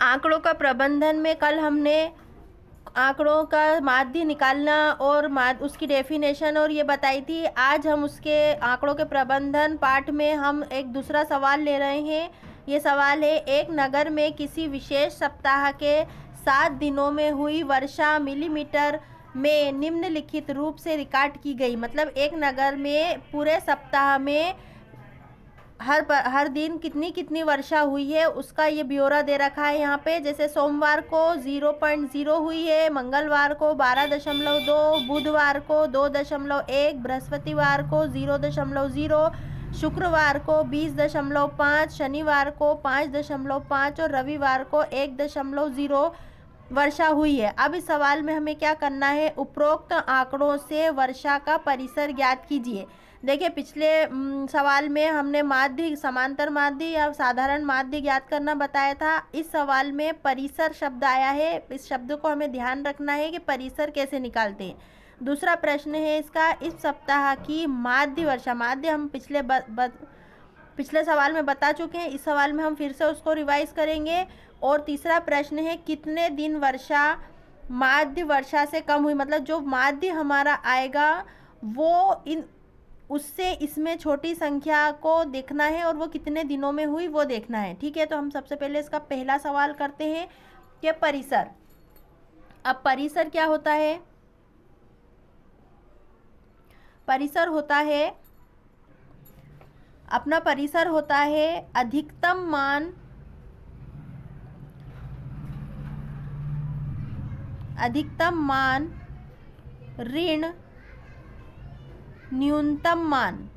आंकड़ों का प्रबंधन में कल हमने आंकड़ों का माध्य निकालना और उसकी डेफिनेशन और ये बताई थी। आज हम उसके आंकड़ों के प्रबंधन पाठ में हम एक दूसरा सवाल ले रहे हैं। ये सवाल है, एक नगर में किसी विशेष सप्ताह के 7 दिनों में हुई वर्षा मिलीमीटर में निम्नलिखित रूप से रिकॉर्ड की गई। मतलब एक नगर में पूरे सप्ताह में हर दिन कितनी कितनी वर्षा हुई है उसका ये ब्यौरा दे रखा है यहाँ पे। जैसे सोमवार को 0.0 हुई है, मंगलवार को 12.2, बुधवार को 2.1, बृहस्पतिवार को 0.0, शुक्रवार को 20.5, शनिवार को 5.5 और रविवार को 1.0 वर्षा हुई है। अब इस सवाल में हमें क्या करना है, उपरोक्त आंकड़ों से वर्षा का परिसर ज्ञात कीजिए। देखिए, पिछले सवाल में हमने माध्य, समांतर माध्य या साधारण माध्य ज्ञात करना बताया था। इस सवाल में परिसर शब्द आया है। इस शब्द को हमें ध्यान रखना है कि परिसर कैसे निकालते हैं। दूसरा प्रश्न है इसका, इस सप्ताह की माध्य वर्षा। माध्य हम पिछले सवाल में बता चुके हैं, इस सवाल में हम फिर से उसको रिवाइज करेंगे। और तीसरा प्रश्न है, कितने दिन वर्षा माध्य वर्षा से कम हुई। मतलब जो माध्य हमारा आएगा वो उससे इसमें छोटी संख्या को देखना है और वो कितने दिनों में हुई वो देखना है। ठीक है, तो हम सबसे पहले इसका पहला सवाल करते हैं कि परिसर। अब परिसर क्या होता है? परिसर होता है, अपना परिसर होता है अधिकतम मान ऋण न्यूनतम मान।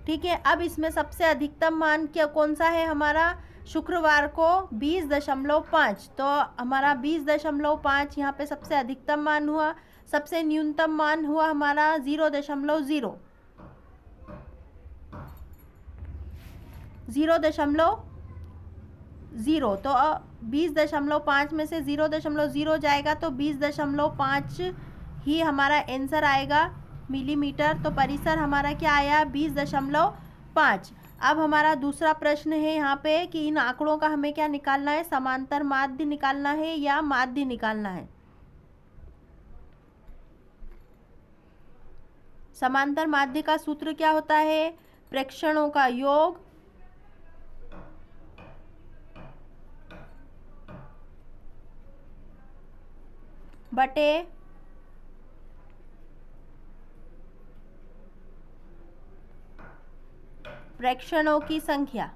ठीक है, अब इसमें सबसे अधिकतम मान क्या कौन सा है हमारा? शुक्रवार को 20.5, तो हमारा 20.5 यहाँ पे सबसे अधिकतम मान हुआ। सबसे न्यूनतम मान हुआ हमारा 0.0। तो 20.5 में से 0.0 जाएगा तो 20.5 ही हमारा आंसर आएगा मिलीमीटर। तो परिसर हमारा क्या आया? 20.5। अब हमारा दूसरा प्रश्न है यहाँ पे कि इन आंकड़ों का हमें क्या निकालना है, समांतर माध्य निकालना है या माध्य निकालना है। समांतर माध्य का सूत्र क्या होता है? प्रेक्षणों का योग बटे प्रेक्षणों की संख्या।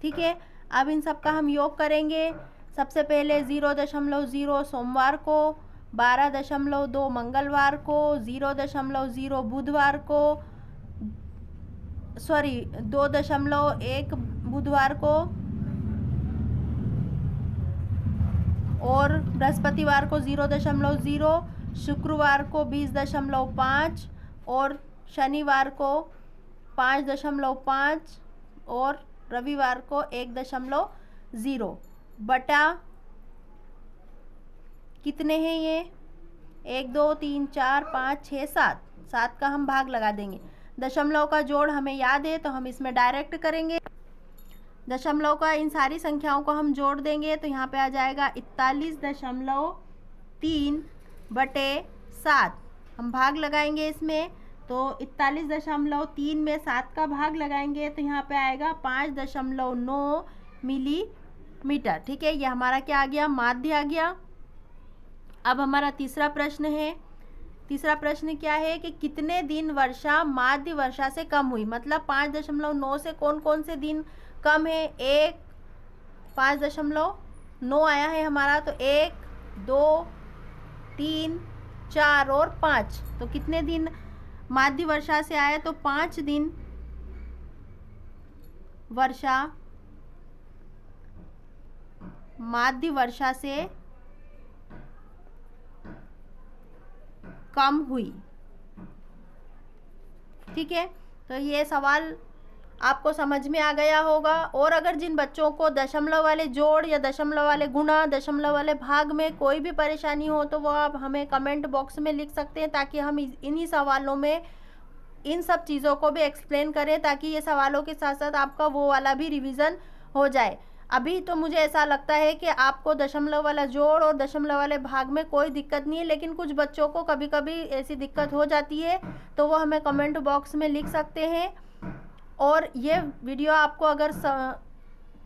ठीक है, अब इन सब का हम योग करेंगे। सबसे पहले 0.0 सोमवार को, 12.2 मंगलवार को, 0.0 बुधवार को, 2.1 बुधवार को और बृहस्पतिवार को 0.0, शुक्रवार को 20.5 और शनिवार को 5.5 और रविवार को 1.0 बटा कितने हैं ये? 1 2 3 4 5 6 7 का हम भाग लगा देंगे। दशमलव का जोड़ हमें याद है तो हम इसमें डायरेक्ट करेंगे। दशमलव का इन सारी संख्याओं को हम जोड़ देंगे तो यहाँ पे आ जाएगा 41.3 बटे 7। हम भाग लगाएंगे इसमें तो 41.3 में 7 का भाग लगाएंगे तो यहाँ पे आएगा 5.9 मिलीमीटर। ठीक है, ये हमारा क्या आ गया? माध्य आ गया। अब हमारा तीसरा प्रश्न है। तीसरा प्रश्न क्या है कि कितने दिन वर्षा माध्य वर्षा से कम हुई। मतलब 5.9 से कौन कौन से दिन कम है? 1, 5.9 आया है हमारा, तो 1 2 3 4 और 5। तो कितने दिन माध्य वर्षा से आया? तो 5 दिन वर्षा माध्य वर्षा से कम हुई। ठीक है, तो ये सवाल आपको समझ में आ गया होगा। और अगर जिन बच्चों को दशमलव वाले जोड़ या दशमलव वाले गुणा, दशमलव वाले भाग में कोई भी परेशानी हो तो वो आप हमें कमेंट बॉक्स में लिख सकते हैं ताकि हम इन्हीं सवालों में इन सब चीज़ों को भी एक्सप्लेन करें, ताकि ये सवालों के साथ साथ आपका वो वाला भी रिवीजन हो जाए। अभी तो मुझे ऐसा लगता है कि आपको दशमलव वाला जोड़ और दशमलव वाले भाग में कोई दिक्कत नहीं है, लेकिन कुछ बच्चों को कभी कभी ऐसी दिक्कत हो जाती है, तो वो हमें कमेंट बॉक्स में लिख सकते हैं। और ये वीडियो आपको अगर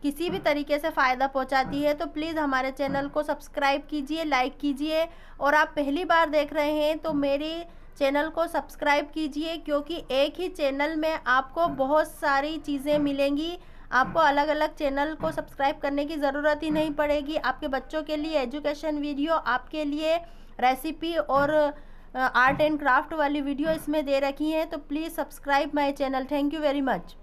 किसी भी तरीके से फ़ायदा पहुंचाती है तो प्लीज़ हमारे चैनल को सब्सक्राइब कीजिए, लाइक कीजिए। और आप पहली बार देख रहे हैं तो मेरी चैनल को सब्सक्राइब कीजिए, क्योंकि एक ही चैनल में आपको बहुत सारी चीज़ें मिलेंगी। आपको अलग अलग चैनल को सब्सक्राइब करने की ज़रूरत ही नहीं पड़ेगी। आपके बच्चों के लिए एजुकेशन वीडियो, आपके लिए रेसिपी और आर्ट एंड क्राफ्ट वाली वीडियो इसमें दे रखी हैं। तो please subscribe my channel. Thank you very much.